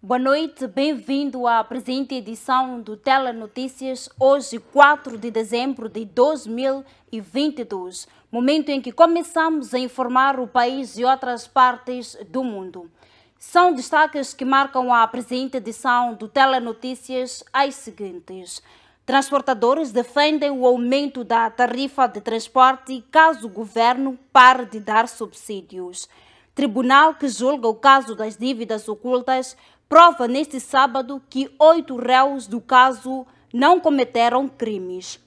Boa noite, bem-vindo à presente edição do Telenotícias, hoje 4 de dezembro de 2022, momento em que começamos a informar o país e outras partes do mundo. São destaques que marcam a presente edição do Telenotícias as seguintes. Transportadores defendem o aumento da tarifa de transporte caso o governo pare de dar subsídios. Tribunal que julga o caso das dívidas ocultas prova neste sábado que 8 réus do caso não cometeram crimes.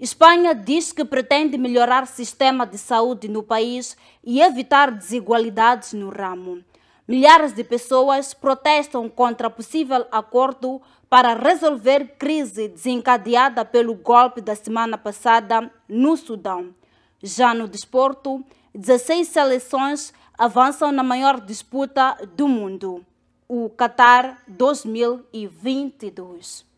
Espanha diz que pretende melhorar o sistema de saúde no país e evitar desigualdades no ramo. Milhares de pessoas protestam contra possível acordo para resolver crise desencadeada pelo golpe da semana passada no Sudão. Já no desporto, 16 seleções avançam na maior disputa do mundo, o Qatar 2022.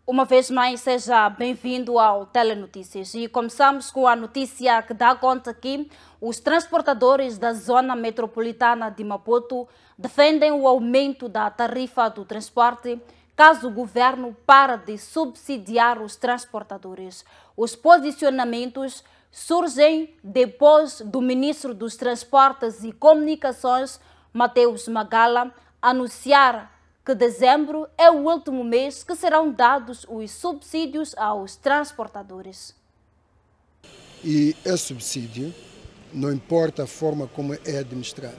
Uma vez mais, seja bem-vindo ao Telenotícias. E começamos com a notícia que dá conta que os transportadores da zona metropolitana de Maputo defendem o aumento da tarifa do transporte caso o governo pare de subsidiar os transportadores. Os posicionamentos surgem depois do ministro dos Transportes e Comunicações, Mateus Magala, anunciar que dezembro é o último mês que serão dados os subsídios aos transportadores. E esse subsídio, não importa a forma como é administrado,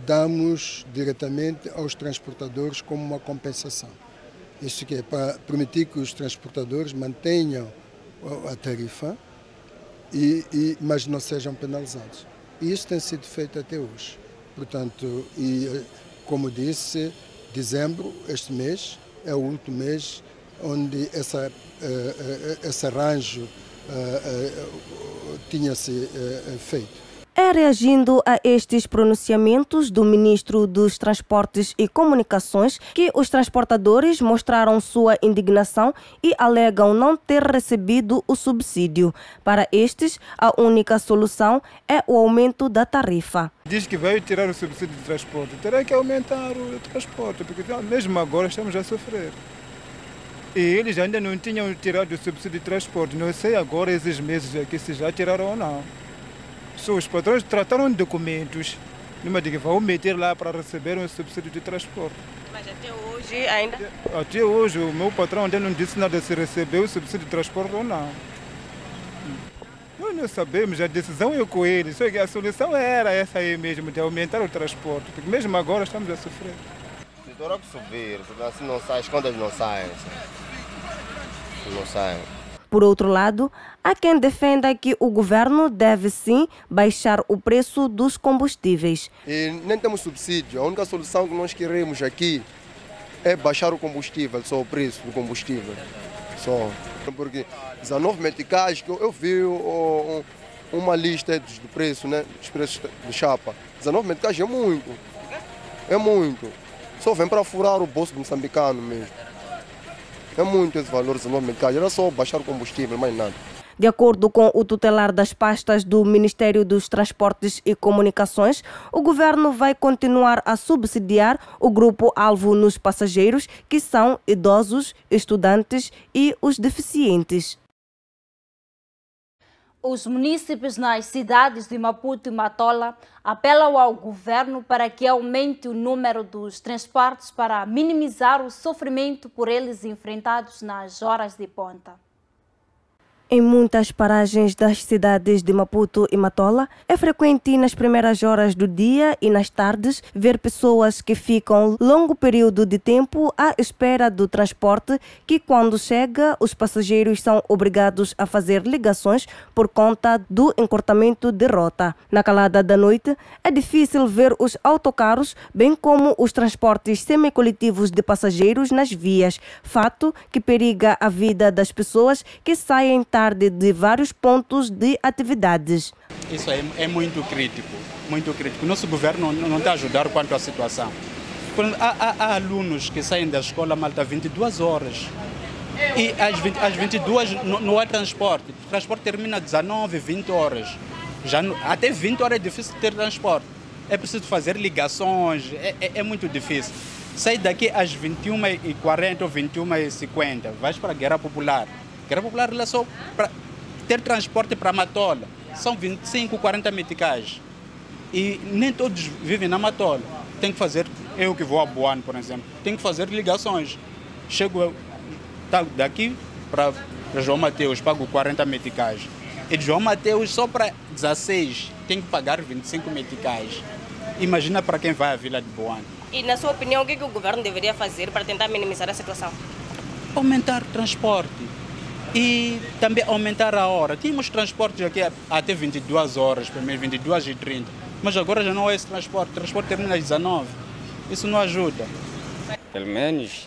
damos diretamente aos transportadores como uma compensação. Isso que é para permitir que os transportadores mantenham a tarifa, mas não sejam penalizados. E isso tem sido feito até hoje. Portanto, como disse, dezembro, este mês, é o último mês onde esse arranjo tinha-se feito. É reagindo a estes pronunciamentos do ministro dos Transportes e Comunicações que os transportadores mostraram sua indignação e alegam não ter recebido o subsídio. Para estes, a única solução é o aumento da tarifa. Diz que vai tirar o subsídio de transporte, terá que aumentar o transporte, porque mesmo agora estamos a sofrer. E eles ainda não tinham tirado o subsídio de transporte, não sei agora esses meses aqui se já tiraram ou não. Os patrões trataram de documentos, numa de que vão meter lá para receber um subsídio de transporte. Mas até hoje ainda? Até hoje o meu patrão ainda não disse nada se recebeu o subsídio de transporte ou não. Nós não sabemos, a decisão é com eles, só que a solução era essa aí mesmo, de aumentar o transporte, porque mesmo agora estamos a sofrer. Se terá que subir, assim não sai, as contas não saem. Não saem. Por outro lado, há quem defenda que o governo deve sim baixar o preço dos combustíveis. E nem temos subsídio, a única solução que nós queremos aqui é baixar o combustível, só o preço do combustível. Só. Porque 19 meticais, que eu vi uma lista do preço, né, dos preços de chapa. 19 meticais é muito. É muito. Só vem para furar o bolso do moçambicano mesmo. É muito esse valor, 19 meticais. Era só baixar o combustível, mais nada. De acordo com o tutelar das pastas do Ministério dos Transportes e Comunicações, o governo vai continuar a subsidiar o grupo-alvo nos passageiros, que são idosos, estudantes e os deficientes. Os munícipes nas cidades de Maputo e Matola apelam ao governo para que aumente o número dos transportes para minimizar o sofrimento por eles enfrentados nas horas de ponta. Em muitas paragens das cidades de Maputo e Matola, é frequente nas primeiras horas do dia e nas tardes ver pessoas que ficam longo período de tempo à espera do transporte, que quando chega, os passageiros são obrigados a fazer ligações por conta do encurtamento de rota. Na calada da noite, é difícil ver os autocarros, bem como os transportes semicoletivos de passageiros nas vias, fato que periga a vida das pessoas que saem tarde de vários pontos de atividades. Isso é muito crítico, muito crítico. Nosso governo não está a ajudar quanto à situação. Há alunos que saem da escola, malta, 22 horas. E às 22 não há transporte. O transporte termina às 19, 20 horas. Até 20 horas é difícil ter transporte. É preciso fazer ligações, é muito difícil. Sai daqui às 21h40 ou 21h50, vais para a Guerra Popular. Guerra Popular é só para ter transporte para Matola. São 25, 40 meticais. E nem todos vivem na Matola. Tem que fazer, eu que vou a Boane, por exemplo, tenho que fazer ligações. Chego daqui para João Mateus, pago 40 meticais. E de João Mateus só para 16, tenho que pagar 25 meticais. Imagina para quem vai à Vila de Boane. E na sua opinião, o que o governo deveria fazer para tentar minimizar a situação? Aumentar o transporte. E também aumentar a hora. Tínhamos transportes aqui até 22 horas, primeiro 22h30, mas agora já não é esse transporte. O transporte termina às 19. Isso não ajuda. Pelo menos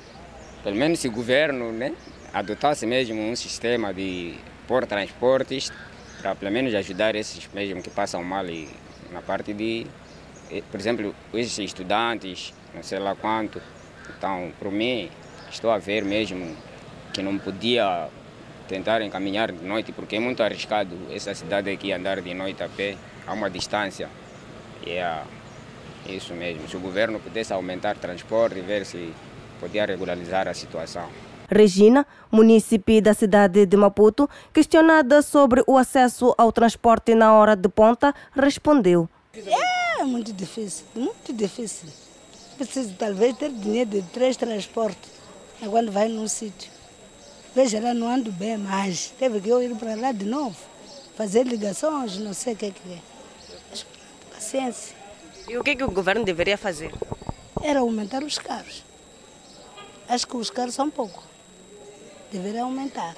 se o governo, né, adotasse mesmo um sistema de pôr transportes para pelo menos ajudar esses mesmo que passam mal e na parte de, por exemplo, esses estudantes, não sei lá quanto. Então, para mim, estou a ver mesmo que não podia tentar encaminhar de noite, porque é muito arriscado essa cidade aqui andar de noite a pé, a uma distância. E é isso mesmo. Se o governo pudesse aumentar o transporte e ver se podia regularizar a situação. Regina, munícipe da cidade de Maputo, questionada sobre o acesso ao transporte na hora de ponta, respondeu: É muito difícil, muito difícil. Preciso talvez ter dinheiro de 3 transportes quando vai num sítio. Veja, lá não ando bem mais. Teve que eu ir para lá de novo, fazer ligações, não sei o que é. Mas, paciência. E o que o governo deveria fazer? Era aumentar os carros. Acho que os carros são pouco. Deveria aumentar.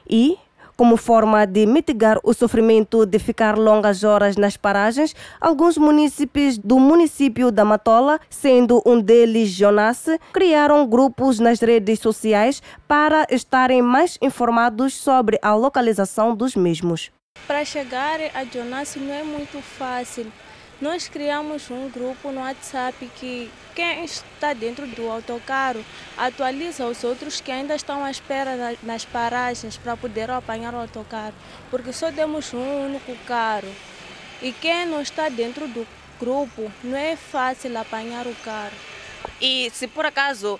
E, como forma de mitigar o sofrimento de ficar longas horas nas paragens, alguns munícipes do município da Matola, sendo um deles Jonasse, criaram grupos nas redes sociais para estarem mais informados sobre a localização dos mesmos. Para chegar a Jonasse não é muito fácil. Nós criamos um grupo no WhatsApp que quem está dentro do autocarro atualiza os outros que ainda estão à espera nas paragens para poder apanhar o autocarro, porque só temos um único carro. E quem não está dentro do grupo, não é fácil apanhar o carro. E se por acaso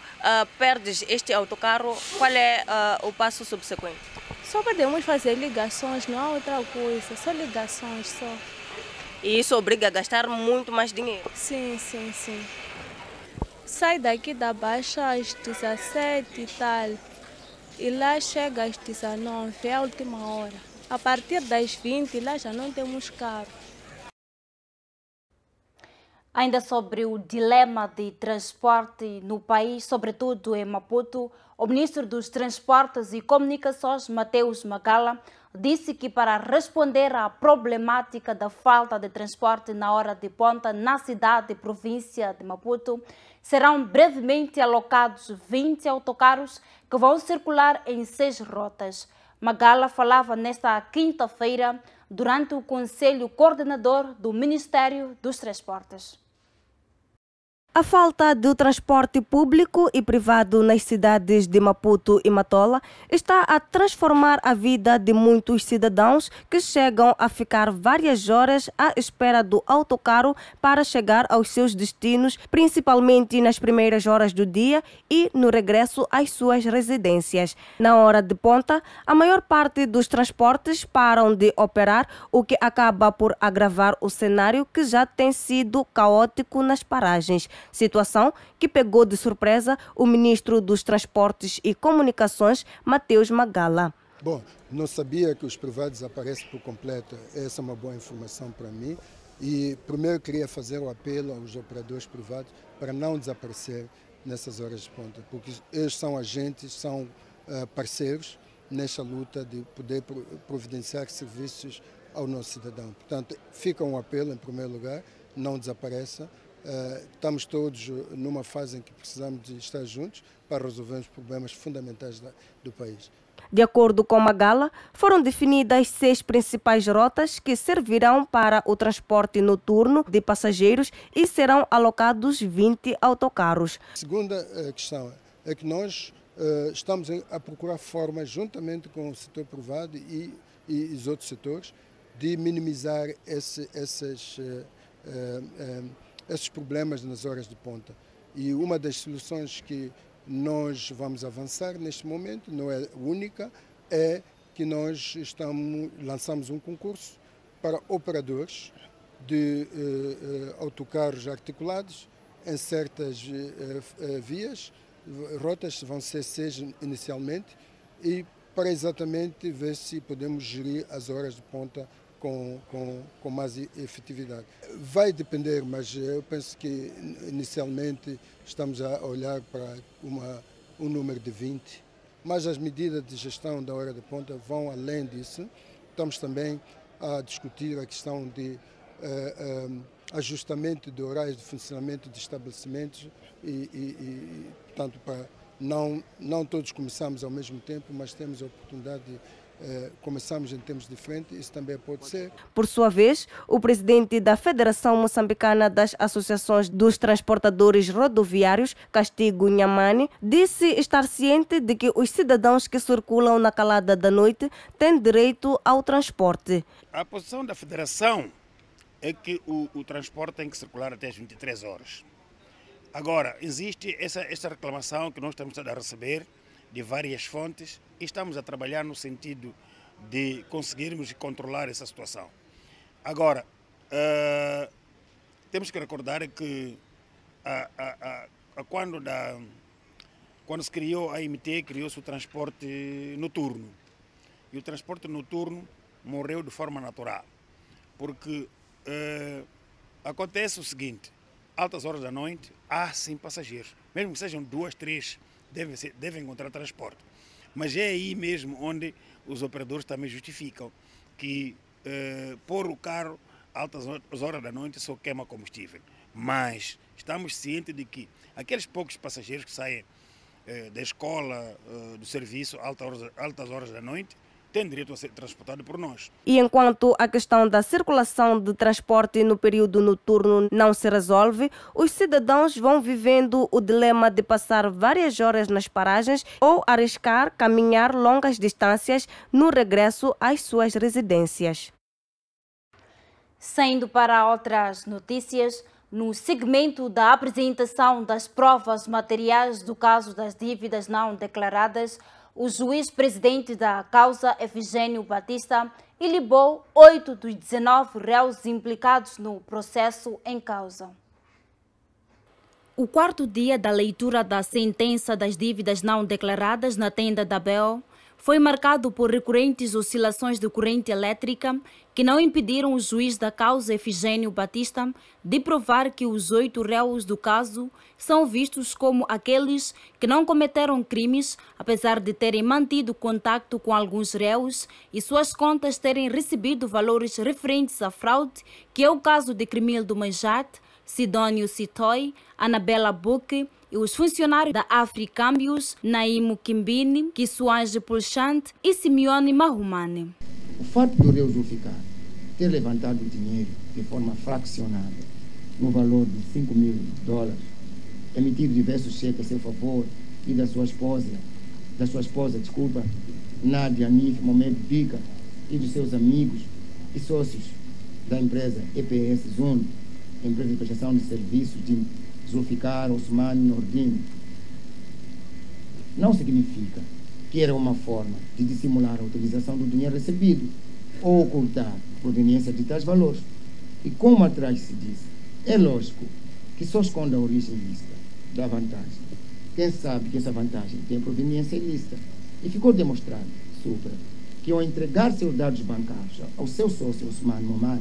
perdes este autocarro, qual é o passo subsequente? Só podemos fazer ligações, não há outra coisa, só ligações só. E isso obriga a gastar muito mais dinheiro? Sim. Sai daqui da Baixa às 17 e tal, e lá chega às 19, é a última hora. A partir das 20, lá já não temos carro. Ainda sobre o dilema de transporte no país, sobretudo em Maputo, o ministro dos Transportes e Comunicações, Mateus Magala, disse que para responder à problemática da falta de transporte na hora de ponta na cidade e província de Maputo, serão brevemente alocados 20 autocarros que vão circular em 6 rotas. Magala falava nesta quinta-feira durante o Conselho Coordenador do Ministério dos Transportes. A falta de transporte público e privado nas cidades de Maputo e Matola está a transformar a vida de muitos cidadãos que chegam a ficar várias horas à espera do autocarro para chegar aos seus destinos, principalmente nas primeiras horas do dia e no regresso às suas residências. Na hora de ponta, a maior parte dos transportes param de operar, o que acaba por agravar o cenário que já tem sido caótico nas paragens. Situação que pegou de surpresa o ministro dos Transportes e Comunicações, Mateus Magala. Bom, não sabia que os privados desaparecem por completo. Essa é uma boa informação para mim. E primeiro queria fazer o apelo aos operadores privados para não desaparecer nessas horas de ponta, porque eles são agentes, são parceiros nesta luta de poder providenciar serviços ao nosso cidadão. Portanto, fica um apelo em primeiro lugar, não desapareça. Estamos todos numa fase em que precisamos de estar juntos para resolver os problemas fundamentais do país. De acordo com Magala, foram definidas 6 principais rotas que servirão para o transporte noturno de passageiros e serão alocados 20 autocarros. A segunda questão é que nós estamos a procurar formas, juntamente com o setor privado e os outros setores, de minimizar esses problemas nas horas de ponta. E uma das soluções que nós vamos avançar neste momento, não é única, é que nós lançamos um concurso para operadores de autocarros articulados em certas vias, rotas vão ser 6 inicialmente, e para exatamente ver se podemos gerir as horas de ponta com mais efetividade. Vai depender, mas eu penso que inicialmente estamos a olhar para um número de 20, mas as medidas de gestão da hora de ponta vão além disso. Estamos também a discutir a questão de ajustamento de horários de funcionamento de estabelecimentos e portanto, para não todos começamos ao mesmo tempo, mas temos a oportunidade de começamos em tempos diferentes, isso também pode ser. Por sua vez, o presidente da Federação Moçambicana das Associações dos Transportadores Rodoviários, Castigo Nyamani, disse estar ciente de que os cidadãos que circulam na calada da noite têm direito ao transporte. A posição da Federação é que o transporte tem que circular até as 23 horas. Agora, existe essa reclamação que nós estamos a receber de várias fontes e estamos a trabalhar no sentido de conseguirmos controlar essa situação. Agora, temos que recordar que quando se criou a AMT, criou-se o transporte noturno. E o transporte noturno morreu de forma natural, porque acontece o seguinte: altas horas da noite há sim passageiros, mesmo que sejam 2, 3, devem encontrar transporte. Mas é aí mesmo onde os operadores também justificam que pôr o carro altas horas da noite só queima combustível. Mas estamos cientes de que aqueles poucos passageiros que saem da escola, do serviço, altas horas da noite, tem direito a ser transportado por nós. E enquanto a questão da circulação de transporte no período noturno não se resolve, os cidadãos vão vivendo o dilema de passar várias horas nas paragens ou arriscar caminhar longas distâncias no regresso às suas residências. Saindo para outras notícias, no segmento da apresentação das provas materiais do caso das dívidas não declaradas, o juiz-presidente da causa, Efigênio Batista, ilibou 8 dos 19 réus implicados no processo em causa. O quarto dia da leitura da sentença das dívidas não declaradas na tenda da BEO foi marcado por recorrentes oscilações de corrente elétrica que não impediram o juiz da causa, Efigênio Batista, de provar que os 8 réus do caso são vistos como aqueles que não cometeram crimes, apesar de terem mantido contato com alguns réus e suas contas terem recebido valores referentes à fraude, que é o caso de Cremildo Manjat, Sidônio Citoi, Anabela Buque e os funcionários da Africâmbios, Naimo Kimbini, Kissuange Pulchante e Simeone Mahumane. O fato do réu Zulficar ter levantado o dinheiro de forma fraccionada, no valor de $5.000, emitido diversos cheques a seu favor e da sua esposa, Nádia Anif Mohamed Bica, e dos seus amigos e sócios da empresa EPS Zone, empresa de prestação de serviços de Zulficar Osman Nordin, não significa que era uma forma de dissimular a utilização do dinheiro recebido ou ocultar a proveniência de tais valores. E como atrás se diz, é lógico que só esconde a origem ilícita da vantagem quem sabe que essa vantagem tem proveniência ilícita. E ficou demonstrado, supra, que ao entregar seus dados bancários ao seu sócio Osman Momad,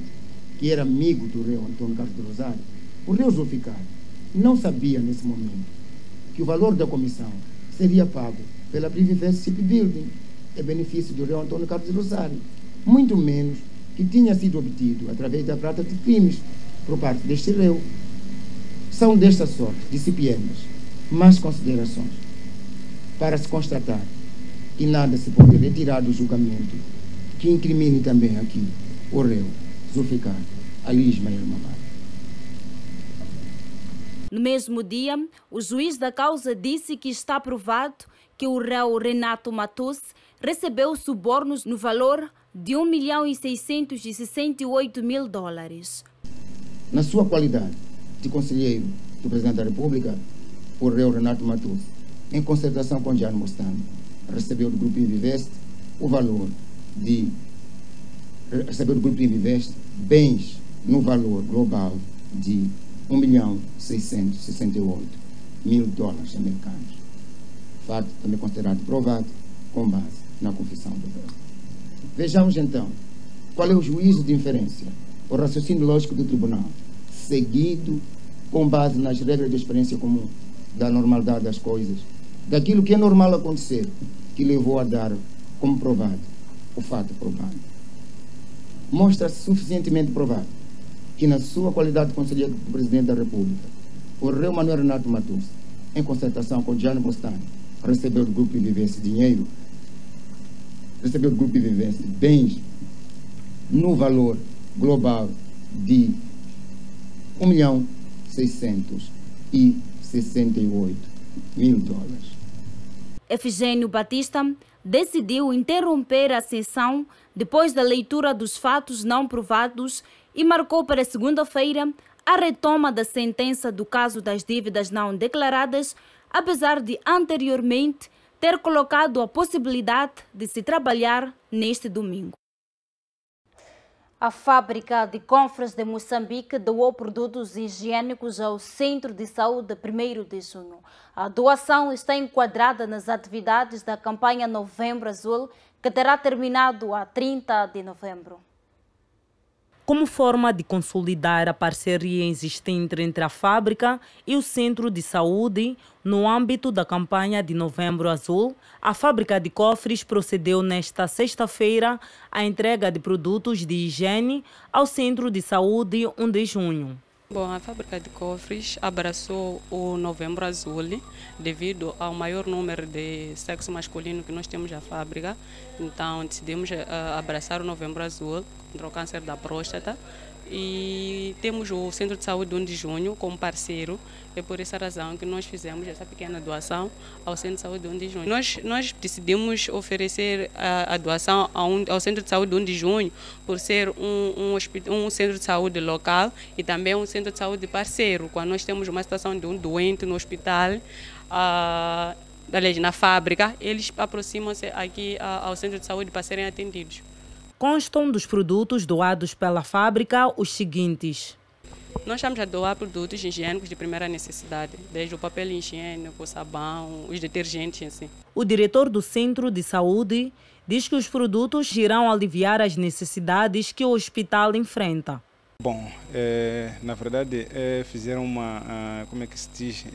que era amigo do réu Antônio Carlos de Rosário, o réu Zulficar não sabia nesse momento que o valor da comissão seria pago pela Privivest Shipbuilding, em benefício do réu Antônio Carlos de Rosário, muito menos que tinha sido obtido através da prática de crimes por parte deste réu. São desta sorte, disciplinas, mais considerações, para se constatar que nada se pode retirar do julgamento que incrimine também aqui o réu Zulficar Ali Ismael Momad. No mesmo dia, o juiz da causa disse que está provado que o réu Renato Matos recebeu subornos no valor de $1.668.000. Na sua qualidade de conselheiro do Presidente da República, o réu Renato Matos, em concertação com Gianni Mostani, recebeu do Grupo Invivest o valor de bens no valor global de $1.668.000 americanos. Fato também considerado provado com base na confissão do réu. Vejamos então qual é o juízo de inferência, o raciocínio lógico do tribunal, seguido com base nas regras de experiência comum, da normalidade das coisas, daquilo que é normal acontecer, que levou a dar como provado o fato provado. Mostra-se suficientemente provado que, na sua qualidade de conselheiro do Presidente da República, o réu Manuel Renato Matos, em concertação com Gianni Mostani, recebeu do Grupo Invivest bens no valor global de $1.668.000. Efigênio Batista decidiu interromper a sessão depois da leitura dos fatos não provados e marcou para segunda-feira a retoma da sentença do caso das dívidas não declaradas, apesar de anteriormente ter colocado a possibilidade de se trabalhar neste domingo. A fábrica de Confras de Moçambique doou produtos higiênicos ao Centro de Saúde 1º de junho. A doação está enquadrada nas atividades da campanha Novembro Azul, que terá terminado a 30 de novembro. Como forma de consolidar a parceria existente entre a fábrica e o Centro de Saúde, no âmbito da campanha de Novembro Azul, a fábrica de cofres procedeu nesta sexta-feira à entrega de produtos de higiene ao Centro de Saúde 1 de junho. Bom, a fábrica de cofres abraçou o Novembro Azul devido ao maior número de sexo masculino que nós temos na fábrica. Então decidimos abraçar o Novembro Azul contra o câncer da próstata e temos o Centro de Saúde 1 de junho como parceiro. É por essa razão que nós fizemos essa pequena doação ao Centro de Saúde 1 de junho. Nós decidimos oferecer a doação ao Centro de Saúde 1 de junho por ser um centro de saúde local e também um centro de saúde parceiro. Quando nós temos uma situação de um doente no hospital, na fábrica, eles aproximam-se aqui ao centro de saúde para serem atendidos. Constam dos produtos doados pela fábrica os seguintes. Nós estamos a doar produtos higiênicos de primeira necessidade, desde o papel higiênico, o sabão, os detergentes em si. O diretor do Centro de Saúde diz que os produtos irão aliviar as necessidades que o hospital enfrenta. Bom, na verdade, fizeram como é que se diz,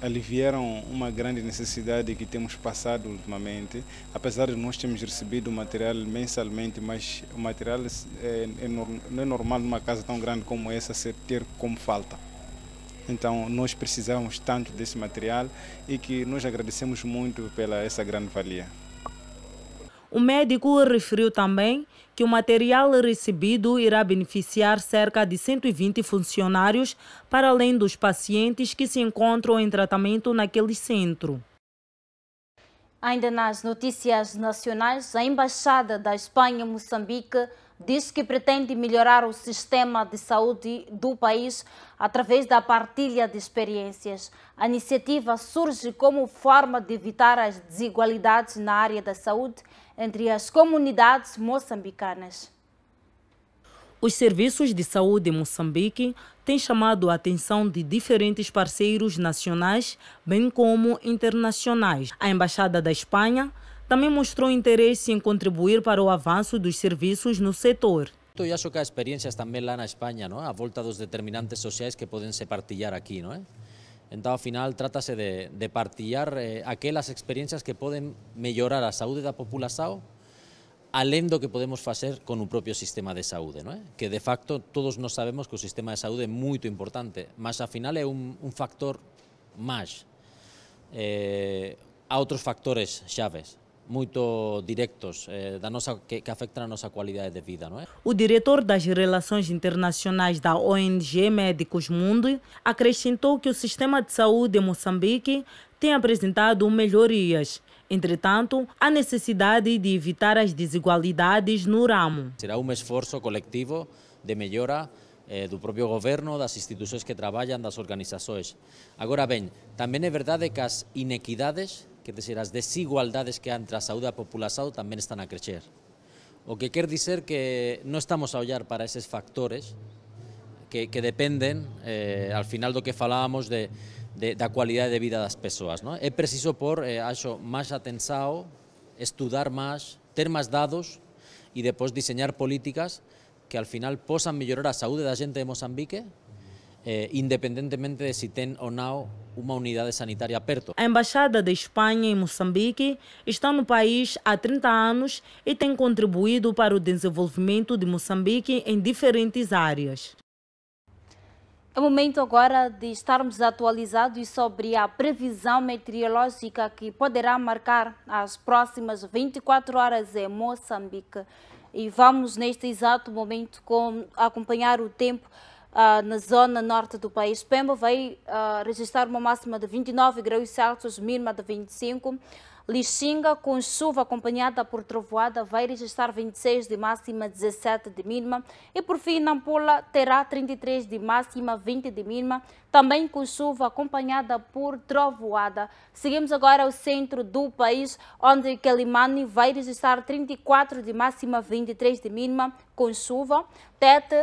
aliviaram uma grande necessidade que temos passado ultimamente, apesar de nós termos recebido o material mensalmente, mas o material não é normal numa casa tão grande como essa ter como falta. Então nós precisamos tanto desse material e que nós agradecemos muito pela essa grande valia. O médico referiu também que o material recebido irá beneficiar cerca de 120 funcionários, para além dos pacientes que se encontram em tratamento naquele centro. Ainda nas notícias nacionais, a Embaixada da Espanha em Moçambique diz que pretende melhorar o sistema de saúde do país através da partilha de experiências. A iniciativa surge como forma de evitar as desigualdades na área da saúde entre as comunidades moçambicanas. Os serviços de saúde em Moçambique têm chamado a atenção de diferentes parceiros nacionais, bem como internacionais. A Embaixada da Espanha também mostrou interesse em contribuir para o avanço dos serviços no setor. Eu acho que há experiências também lá na Espanha, não? À volta dos determinantes sociais que podem se partilhar aqui, não é? Então, ao final, trata-se de partilhar aquelas experiências que podem melhorar a saúde da população, além do que podemos fazer com o próprio sistema de saúde, não é? Que, de facto, todos nós sabemos que o sistema de saúde é muito importante, mas, afinal, é um factor mais. Há outros factores chaves, muito diretos, que afetam a nossa qualidade de vida, não é? O diretor das Relações Internacionais da ONG Médicos Mundo acrescentou que o sistema de saúde em Moçambique tem apresentado melhorias. Entretanto, há necessidade de evitar as desigualdades no ramo. Será um esforço coletivo de melhora do próprio governo, das instituições que trabalham, das organizações. Agora bem, também é verdade que as inequidades, quer dizer, as desigualdades que há entre a saúde da população também estão a crescer. O que quer dizer que não estamos a olhar para esses factores que dependem, ao final do que falávamos, da qualidade de vida das pessoas, não? É preciso pôr, acho, mais atenção, estudar mais, ter mais dados e depois desenhar políticas que al final possam melhorar a saúde da gente de Moçambique, independentemente de se tem ou não uma unidade sanitária perto. A Embaixada da Espanha em Moçambique está no país há 30 anos e tem contribuído para o desenvolvimento de Moçambique em diferentes áreas. É momento agora de estarmos atualizados sobre a previsão meteorológica que poderá marcar as próximas 24 horas em Moçambique. E vamos neste exato momento acompanhar o tempo na zona norte do país. Pemba vai registrar uma máxima de 29 graus Celsius, mínima de 25. Lixinga, com chuva acompanhada por trovoada, vai registrar 26 de máxima, 17 de mínima. E por fim, Nampula terá 33 de máxima, 20 de mínima, também com chuva acompanhada por trovoada. Seguimos agora ao centro do país, onde Quelimane vai registrar 34 de máxima, 23 de mínima, com chuva. Tete,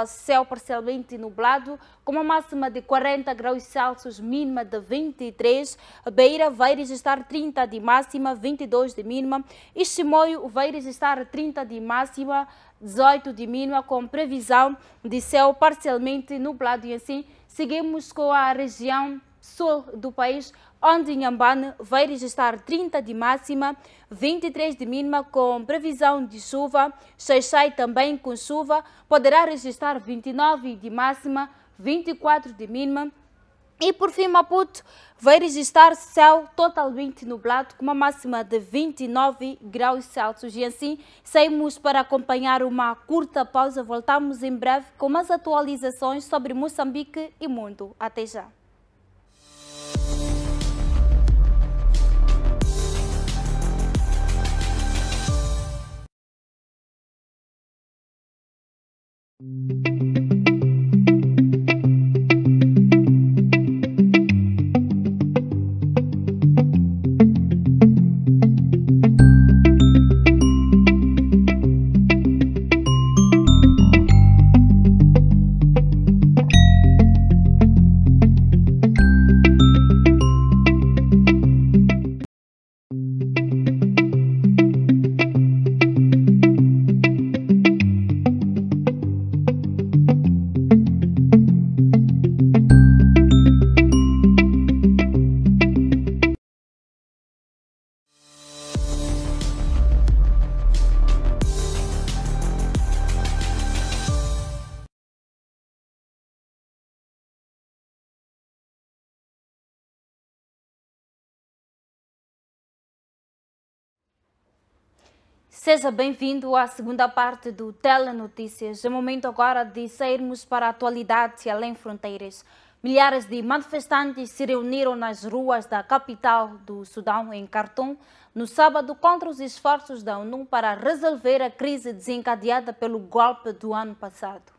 céu parcialmente nublado, com uma máxima de 40 graus Celsius, mínima de 23. Beira vai registrar 30 de máxima, 22 de mínima. E Chimoio vai registrar 30 de máxima, 18 de mínima, com previsão de céu parcialmente nublado. E assim, seguimos com a região sul do país, onde Inhambane vai registrar 30 de máxima, 23 de mínima, com previsão de chuva. Xai-Xai também com chuva, poderá registrar 29 de máxima, 24 de mínima. E por fim, Maputo vai registrar céu totalmente nublado, com uma máxima de 29 graus Celsius. E assim, saímos para acompanhar uma curta pausa. Voltamos em breve com mais atualizações sobre Moçambique e mundo. Até já. Seja bem-vindo à segunda parte do Telenotícias. É momento agora de sairmos para a atualidade além fronteiras. Milhares de manifestantes se reuniram nas ruas da capital do Sudão, em Khartoum, no sábado contra os esforços da ONU para resolver a crise desencadeada pelo golpe do ano passado.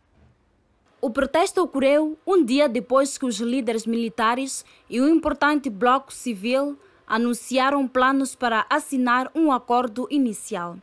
O protesto ocorreu um dia depois que os líderes militares e um importante bloco civil anunciaram planos para assinar um acordo inicial.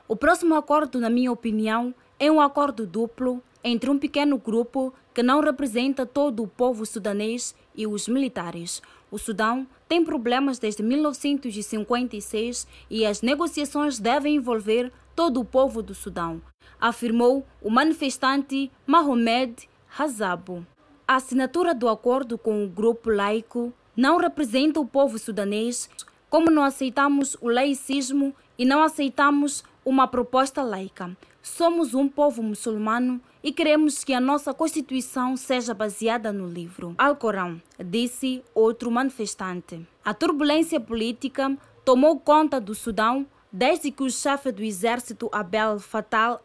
O próximo acordo, na minha opinião, é um acordo duplo entre um pequeno grupo que não representa todo o povo sudanês e os militares. O Sudão tem problemas desde 1956 e as negociações devem envolver todo o povo do Sudão, afirmou o manifestante Mohamed Hazabo. A assinatura do acordo com o grupo laico não representa o povo sudanês, como não aceitamos o laicismo e não aceitamos uma proposta laica. Somos um povo muçulmano e queremos que a nossa Constituição seja baseada no livro Alcorão, disse outro manifestante. A turbulência política tomou conta do Sudão desde que o chefe do exército Abdel Fattah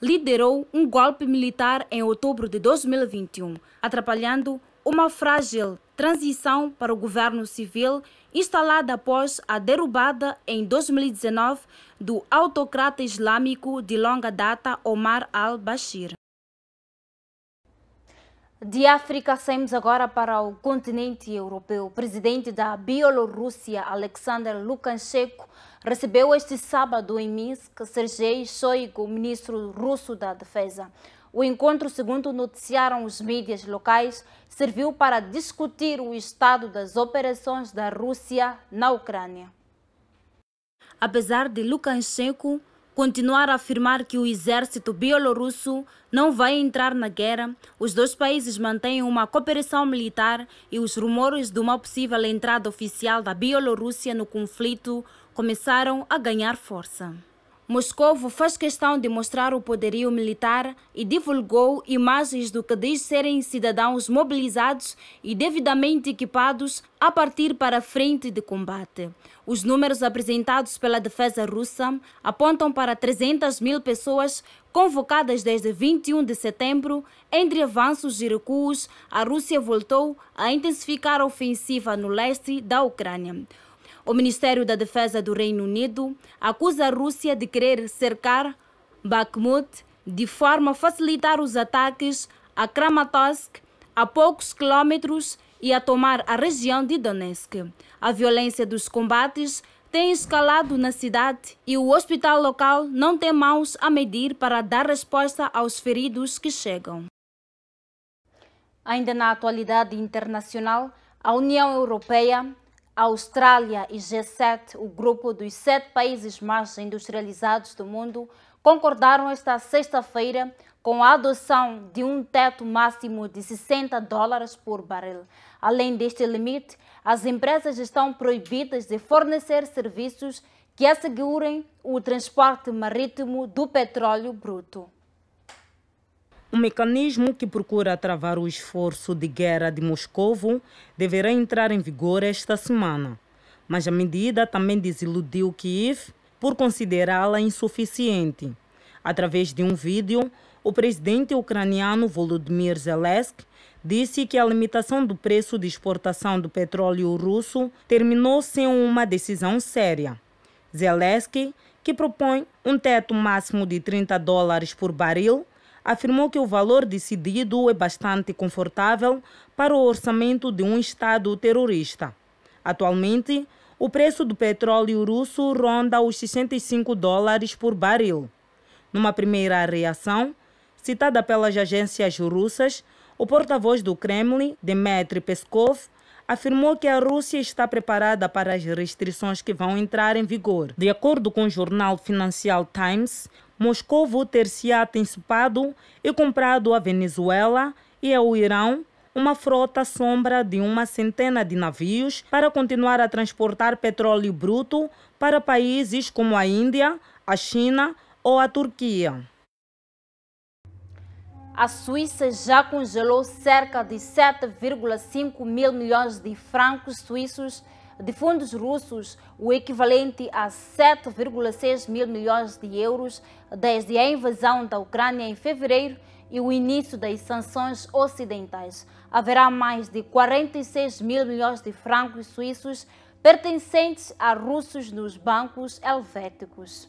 liderou um golpe militar em outubro de 2021, atrapalhando uma frágil transição para o governo civil instalada após a derrubada em 2019 do autocrata islâmico de longa data Omar al-Bashir. De África, saímos agora para o continente europeu. O presidente da Bielorrússia, Alexander Lukashenko, recebeu este sábado em Minsk Sergei Shoigu, ministro russo da Defesa. O encontro, segundo noticiaram os mídias locais, serviu para discutir o estado das operações da Rússia na Ucrânia. Apesar de Lukashenko continuar a afirmar que o exército bielorrusso não vai entrar na guerra, os dois países mantêm uma cooperação militar e os rumores de uma possível entrada oficial da Bielorrússia no conflito começaram a ganhar força. Moscou faz questão de mostrar o poderio militar e divulgou imagens do que diz serem cidadãos mobilizados e devidamente equipados a partir para a frente de combate. Os números apresentados pela defesa russa apontam para 300 mil pessoas convocadas desde 21 de setembro. Entre avanços e recuos, a Rússia voltou a intensificar a ofensiva no leste da Ucrânia. O Ministério da Defesa do Reino Unido acusa a Rússia de querer cercar Bakhmut de forma a facilitar os ataques a Kramatorsk, a poucos quilômetros, e a tomar a região de Donetsk. A violência dos combates tem escalado na cidade e o hospital local não tem mãos a medir para dar resposta aos feridos que chegam. Ainda na atualidade internacional, a União Europeia, a Austrália e G7, o grupo dos 7 países mais industrializados do mundo, concordaram esta sexta-feira com a adoção de um teto máximo de $60 por barril. Além deste limite, as empresas estão proibidas de fornecer serviços que assegurem o transporte marítimo do petróleo bruto. Um mecanismo que procura travar o esforço de guerra de Moscovo deverá entrar em vigor esta semana, mas a medida também desiludiu Kiev por considerá-la insuficiente. Através de um vídeo, o presidente ucraniano Volodymyr Zelensky disse que a limitação do preço de exportação do petróleo russo terminou sem uma decisão séria. Zelensky, que propõe um teto máximo de $30 por barril, afirmou que o valor decidido é bastante confortável para o orçamento de um Estado terrorista. Atualmente, o preço do petróleo russo ronda os $65 por barril. Numa primeira reação, citada pelas agências russas, o porta-voz do Kremlin, Dmitry Peskov, afirmou que a Rússia está preparada para as restrições que vão entrar em vigor. De acordo com o jornal Financial Times, Moscou ter-se-á antecipado e comprado à Venezuela e ao Irão uma frota sombra de uma centena de navios para continuar a transportar petróleo bruto para países como a Índia, a China ou a Turquia. A Suíça já congelou cerca de 7,5 mil milhões de francos suíços de fundos russos, o equivalente a 7,6 mil milhões de euros, desde a invasão da Ucrânia em fevereiro e o início das sanções ocidentais. Haverá mais de 46 mil milhões de francos suíços pertencentes a russos nos bancos helvéticos.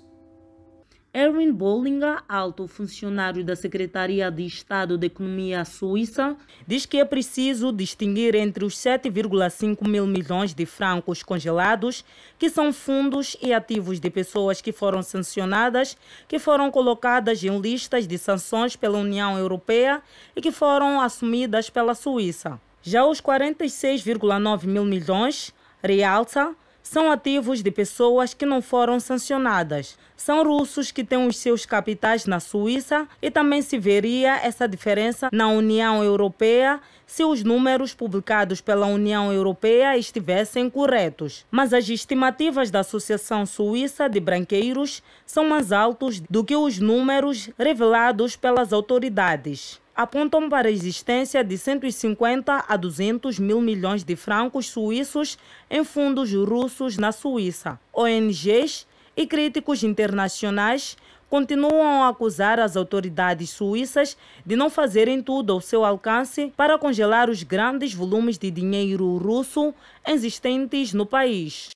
Erwin Bollinger, alto funcionário da Secretaria de Estado da Economia Suíça, diz que é preciso distinguir entre os 7,5 mil milhões de francos congelados, que são fundos e ativos de pessoas que foram sancionadas, que foram colocadas em listas de sanções pela União Europeia e que foram assumidas pela Suíça. Já os 46,9 mil milhões, realça, são ativos de pessoas que não foram sancionadas. São russos que têm os seus capitais na Suíça e também se veria essa diferença na União Europeia se os números publicados pela União Europeia estivessem corretos. Mas as estimativas da Associação Suíça de Branqueiros são mais altos do que os números revelados pelas autoridades. Apontam para a existência de 150 a 200 mil milhões de francos suíços em fundos russos na Suíça. ONGs e críticos internacionais continuam a acusar as autoridades suíças de não fazerem tudo ao seu alcance para congelar os grandes volumes de dinheiro russo existentes no país.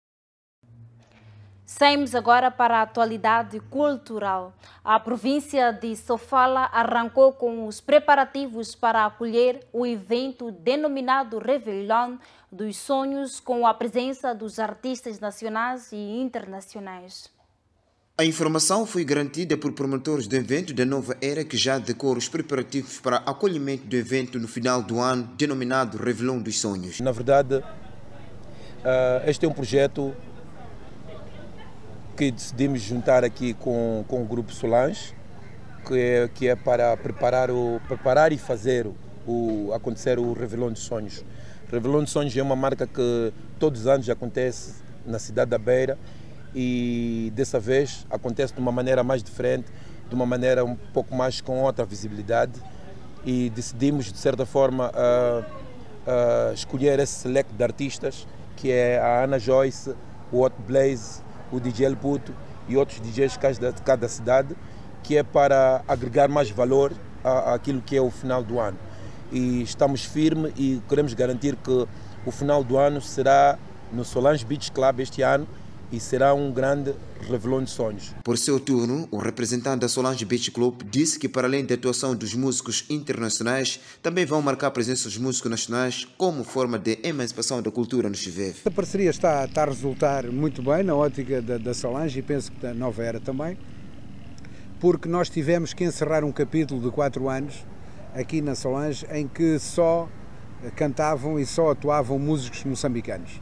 Saímos agora para a atualidade cultural. A província de Sofala arrancou com os preparativos para acolher o evento denominado Réveillon dos Sonhos, com a presença dos artistas nacionais e internacionais. A informação foi garantida por promotores do evento da Nova Era, que já decorre os preparativos para acolhimento do evento no final do ano, denominado Réveillon dos Sonhos. Na verdade, este é um projeto que decidimos juntar aqui com o Grupo Solange, que é para preparar e fazer acontecer o Réveillon dos Sonhos. Réveillon dos Sonhos é uma marca que todos os anos acontece na cidade da Beira e dessa vez acontece de uma maneira mais diferente, de uma maneira um pouco mais com outra visibilidade, e decidimos de certa forma escolher esse leque de artistas, que é a Ana Joyce, o Hot Blaze, o DJ El Puto e outros DJs de cada cidade, que é para agregar mais valor àquilo que é o final do ano. E estamos firmes e queremos garantir que o final do ano será no Solange Beach Club este ano e será um grande Réveillon de sonhos. Por seu turno, o representante da Solange Beach Club disse que, para além da atuação dos músicos internacionais, também vão marcar a presença dos músicos nacionais como forma de emancipação da cultura no Chiveve. A parceria está a resultar muito bem na ótica da Solange e penso que da Nova Era também, porque nós tivemos que encerrar um capítulo de 4 anos aqui na Solange em que só cantavam e só atuavam músicos moçambicanos.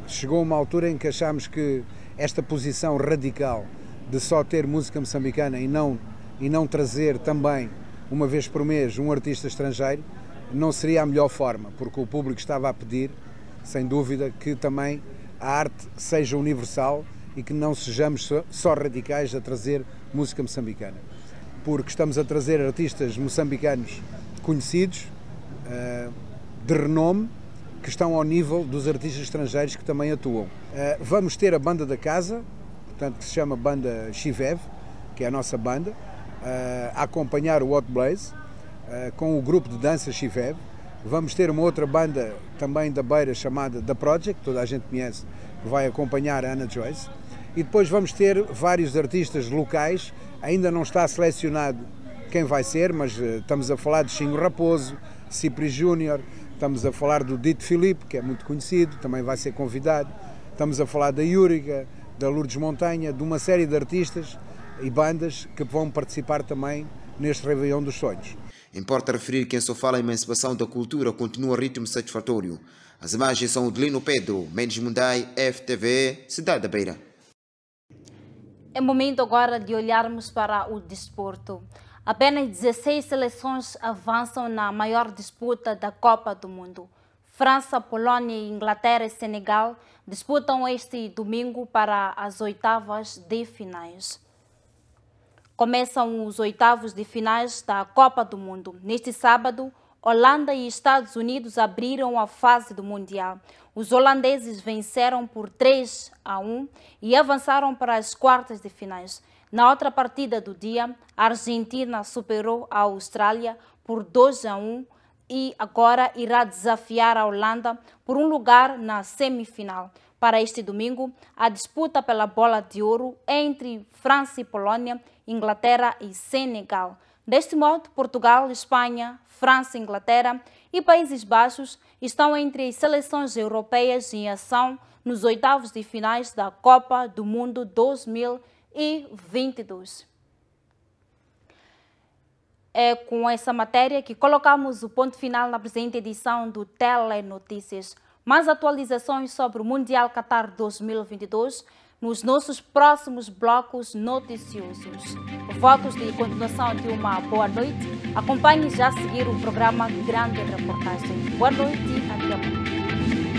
Chegou uma altura em que achámos que esta posição radical de só ter música moçambicana e não trazer também, uma vez por mês, um artista estrangeiro, não seria a melhor forma, porque o público estava a pedir, sem dúvida, que também a arte seja universal e que não sejamos só radicais a trazer música moçambicana. Porque estamos a trazer artistas moçambicanos conhecidos, de renome, que estão ao nível dos artistas estrangeiros que também atuam. Vamos ter a banda da casa, portanto, que se chama Banda Chiveve, que é a nossa banda, a acompanhar o Hot Blaze, com o grupo de dança Chiveve. Vamos ter uma outra banda também da Beira chamada The Project, que toda a gente conhece, que vai acompanhar a Ana Joyce. E depois vamos ter vários artistas locais, ainda não está selecionado quem vai ser, mas estamos a falar de Chinho Raposo, Cipri Júnior, estamos a falar do Dito Filipe, que é muito conhecido, também vai ser convidado. Estamos a falar da Yúrica, da Lourdes Montanha, de uma série de artistas e bandas que vão participar também neste Réveillon dos Sonhos. Importa referir que em Sofala a emancipação da cultura continua a ritmo satisfatório. As imagens são de Lino Pedro, Mendes Mundai, FTV, Cidade da Beira. É momento agora de olharmos para o desporto. Apenas 16 seleções avançam na maior disputa da Copa do Mundo. França, Polônia, Inglaterra e Senegal disputam este domingo para as oitavas de finais. Começam os oitavos de finais da Copa do Mundo. Neste sábado, Holanda e Estados Unidos abriram a fase do Mundial. Os holandeses venceram por 3-1 e avançaram para as quartas de finais. Na outra partida do dia, a Argentina superou a Austrália por 2-1 e agora irá desafiar a Holanda por um lugar na semifinal. Para este domingo, a disputa pela bola de ouro é entre França e Polônia, Inglaterra e Senegal. Deste modo, Portugal, Espanha, França, Inglaterra e Países Baixos estão entre as seleções europeias em ação nos oitavos de finais da Copa do Mundo 2022. É com essa matéria que colocamos o ponto final na presente edição do Telenotícias. Mais atualizações sobre o Mundial Qatar 2022 nos nossos próximos blocos noticiosos. Votos de continuação de uma boa noite. Acompanhe já a seguir o programa Grande Reportagem. Boa noite e até amanhã.